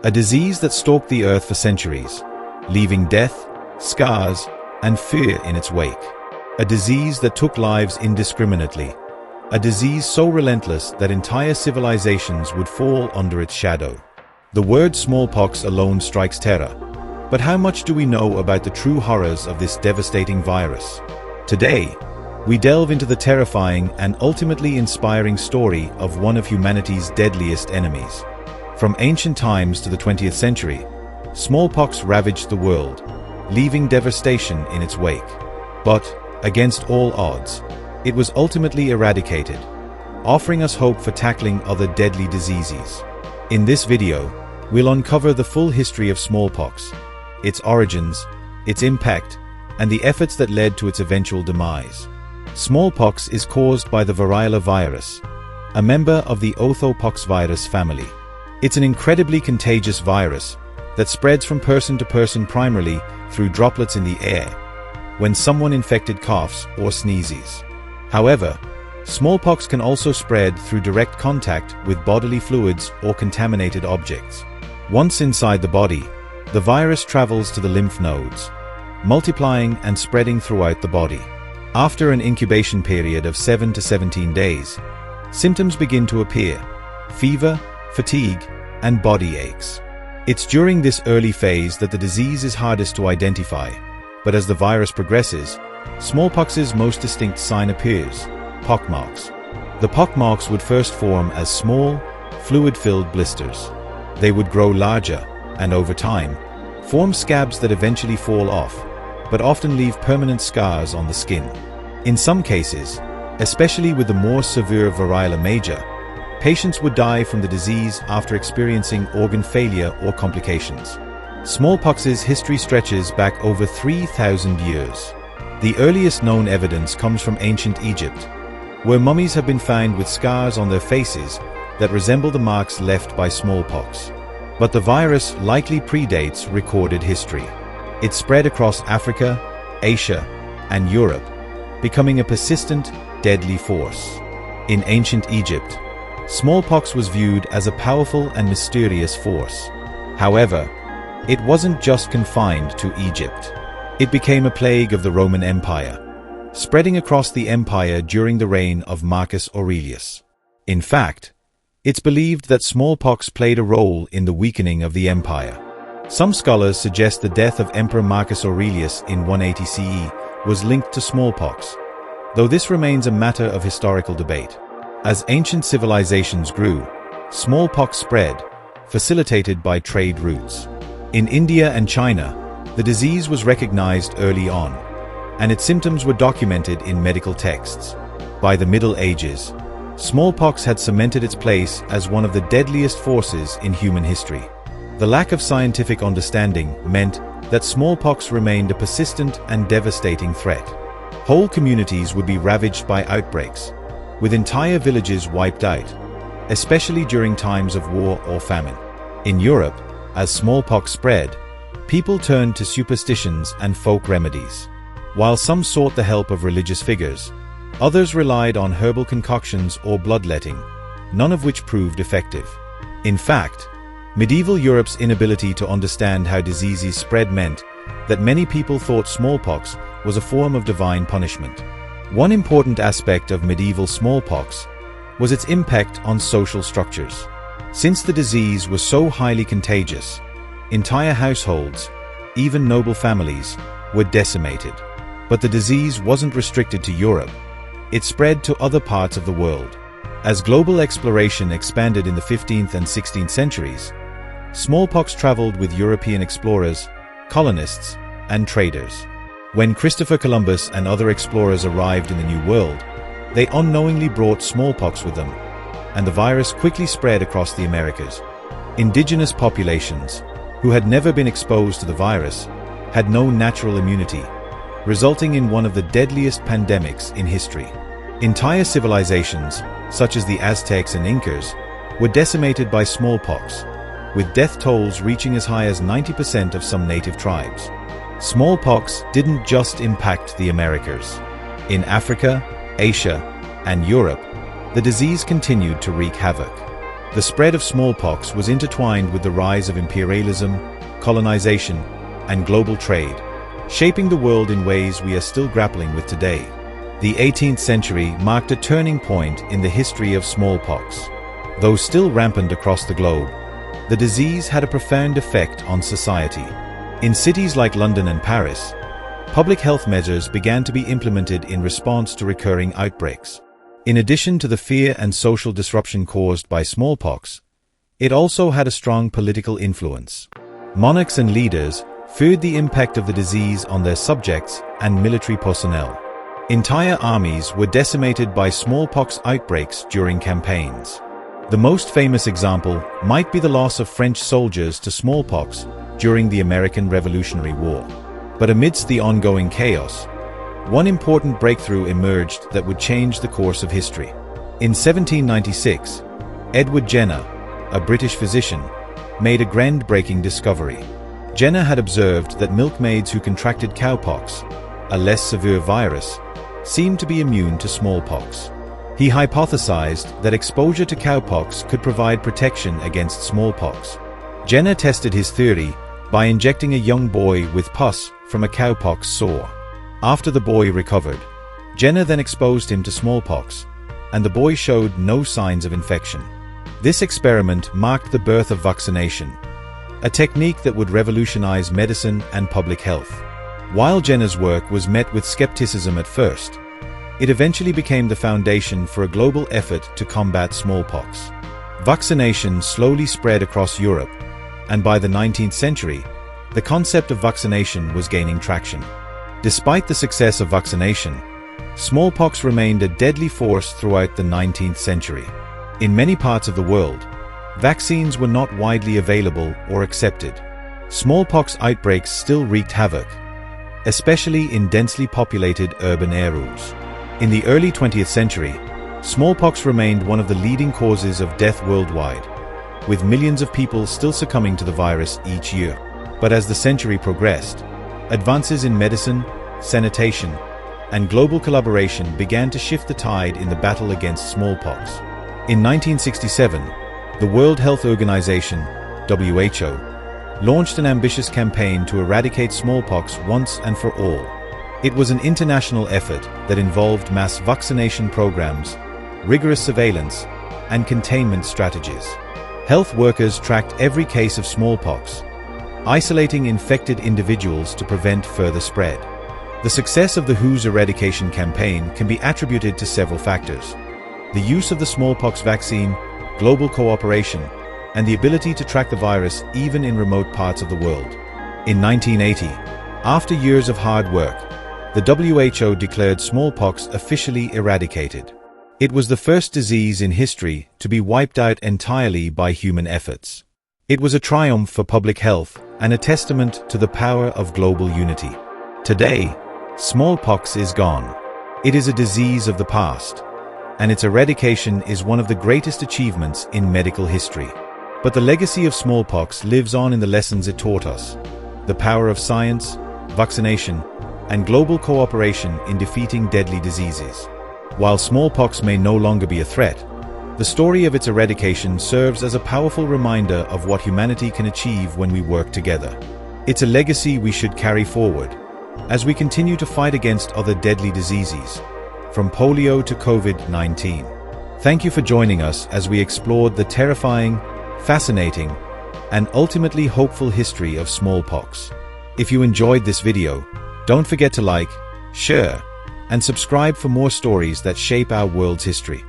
a disease that stalked the earth for centuries, leaving death, scars, and fear in its wake. A disease that took lives indiscriminately. A disease so relentless that entire civilizations would fall under its shadow. The word smallpox alone strikes terror. But how much do we know about the true horrors of this devastating virus? Today, we delve into the terrifying and ultimately inspiring story of one of humanity's deadliest enemies. From ancient times to the 20th century, smallpox ravaged the world, leaving devastation in its wake. But, against all odds, it was ultimately eradicated, offering us hope for tackling other deadly diseases. In this video, we'll uncover the full history of smallpox, its origins, its impact, and the efforts that led to its eventual demise. Smallpox is caused by the variola virus, a member of the orthopoxvirus family. It's an incredibly contagious virus that spreads from person to person primarily through droplets in the air, when someone infected coughs or sneezes. However, smallpox can also spread through direct contact with bodily fluids or contaminated objects. Once inside the body, the virus travels to the lymph nodes, multiplying and spreading throughout the body. After an incubation period of 7 to 17 days, symptoms begin to appear: fever, fatigue, and body aches. It's during this early phase that the disease is hardest to identify, but as the virus progresses, smallpox's most distinct sign appears: pockmarks. The pockmarks would first form as small, fluid-filled blisters. They would grow larger, and over time, form scabs that eventually fall off, but often leave permanent scars on the skin. In some cases, especially with the more severe variola major, patients would die from the disease after experiencing organ failure or complications. Smallpox's history stretches back over 3,000 years. The earliest known evidence comes from ancient Egypt, where mummies have been found with scars on their faces that resemble the marks left by smallpox. But the virus likely predates recorded history. It spread across Africa, Asia, and Europe, becoming a persistent, deadly force. In ancient Egypt, smallpox was viewed as a powerful and mysterious force. However, it wasn't just confined to Egypt. It became a plague of the Roman Empire, spreading across the empire during the reign of Marcus Aurelius. In fact, it's believed that smallpox played a role in the weakening of the empire. Some scholars suggest the death of Emperor Marcus Aurelius in 180 CE was linked to smallpox, though this remains a matter of historical debate. As ancient civilizations grew, smallpox spread, facilitated by trade routes. In India and China, the disease was recognized early on, and its symptoms were documented in medical texts. By the Middle Ages, smallpox had cemented its place as one of the deadliest forces in human history. The lack of scientific understanding meant that smallpox remained a persistent and devastating threat. Whole communities would be ravaged by outbreaks, with entire villages wiped out, especially during times of war or famine. In Europe, as smallpox spread, people turned to superstitions and folk remedies. While some sought the help of religious figures, others relied on herbal concoctions or bloodletting, none of which proved effective. In fact, medieval Europe's inability to understand how diseases spread meant that many people thought smallpox was a form of divine punishment. One important aspect of medieval smallpox was its impact on social structures. Since the disease was so highly contagious, entire households, even noble families, were decimated. But the disease wasn't restricted to Europe. It spread to other parts of the world. As global exploration expanded in the 15th and 16th centuries, smallpox traveled with European explorers, colonists, and traders. When Christopher Columbus and other explorers arrived in the New World, they unknowingly brought smallpox with them, and the virus quickly spread across the Americas. Indigenous populations, who had never been exposed to the virus, had no natural immunity, resulting in one of the deadliest pandemics in history. Entire civilizations, such as the Aztecs and Incas, were decimated by smallpox, with death tolls reaching as high as 90% of some native tribes. Smallpox didn't just impact the Americas. In Africa, Asia, and Europe, the disease continued to wreak havoc. The spread of smallpox was intertwined with the rise of imperialism, colonization, and global trade, shaping the world in ways we are still grappling with today. The 18th century marked a turning point in the history of smallpox. Though still rampant across the globe, the disease had a profound effect on society. In cities like London and Paris, public health measures began to be implemented in response to recurring outbreaks. In addition to the fear and social disruption caused by smallpox, it also had a strong political influence. Monarchs and leaders feared the impact of the disease on their subjects and military personnel. Entire armies were decimated by smallpox outbreaks during campaigns. The most famous example might be the loss of French soldiers to smallpox during the American Revolutionary War. But amidst the ongoing chaos, one important breakthrough emerged that would change the course of history. In 1796, Edward Jenner, a British physician, made a groundbreaking discovery. Jenner had observed that milkmaids who contracted cowpox, a less severe virus, seemed to be immune to smallpox. He hypothesized that exposure to cowpox could provide protection against smallpox. Jenner tested his theory by injecting a young boy with pus from a cowpox sore. After the boy recovered, Jenner then exposed him to smallpox, and the boy showed no signs of infection. This experiment marked the birth of vaccination, a technique that would revolutionize medicine and public health. While Jenner's work was met with skepticism at first, it eventually became the foundation for a global effort to combat smallpox. Vaccination slowly spread across Europe, and by the 19th century, the concept of vaccination was gaining traction. Despite the success of vaccination, smallpox remained a deadly force throughout the 19th century. In many parts of the world, vaccines were not widely available or accepted. Smallpox outbreaks still wreaked havoc, especially in densely populated urban areas. In the early 20th century, smallpox remained one of the leading causes of death worldwide, with millions of people still succumbing to the virus each year. But as the century progressed, advances in medicine, sanitation, and global collaboration began to shift the tide in the battle against smallpox. In 1967, the World Health Organization, WHO, launched an ambitious campaign to eradicate smallpox once and for all. It was an international effort that involved mass vaccination programs, rigorous surveillance, and containment strategies. Health workers tracked every case of smallpox, isolating infected individuals to prevent further spread. The success of the WHO's eradication campaign can be attributed to several factors: the use of the smallpox vaccine, global cooperation, and the ability to track the virus even in remote parts of the world. In 1980, after years of hard work, the WHO declared smallpox officially eradicated. It was the first disease in history to be wiped out entirely by human efforts. It was a triumph for public health and a testament to the power of global unity. Today, smallpox is gone. It is a disease of the past, and its eradication is one of the greatest achievements in medical history. But the legacy of smallpox lives on in the lessons it taught us: the power of science, vaccination, and global cooperation in defeating deadly diseases. While smallpox may no longer be a threat, the story of its eradication serves as a powerful reminder of what humanity can achieve when we work together. It's a legacy we should carry forward as we continue to fight against other deadly diseases, from polio to COVID-19. Thank you for joining us as we explored the terrifying, fascinating, and ultimately hopeful history of smallpox. If you enjoyed this video, don't forget to like, share, and subscribe for more stories that shape our world's history.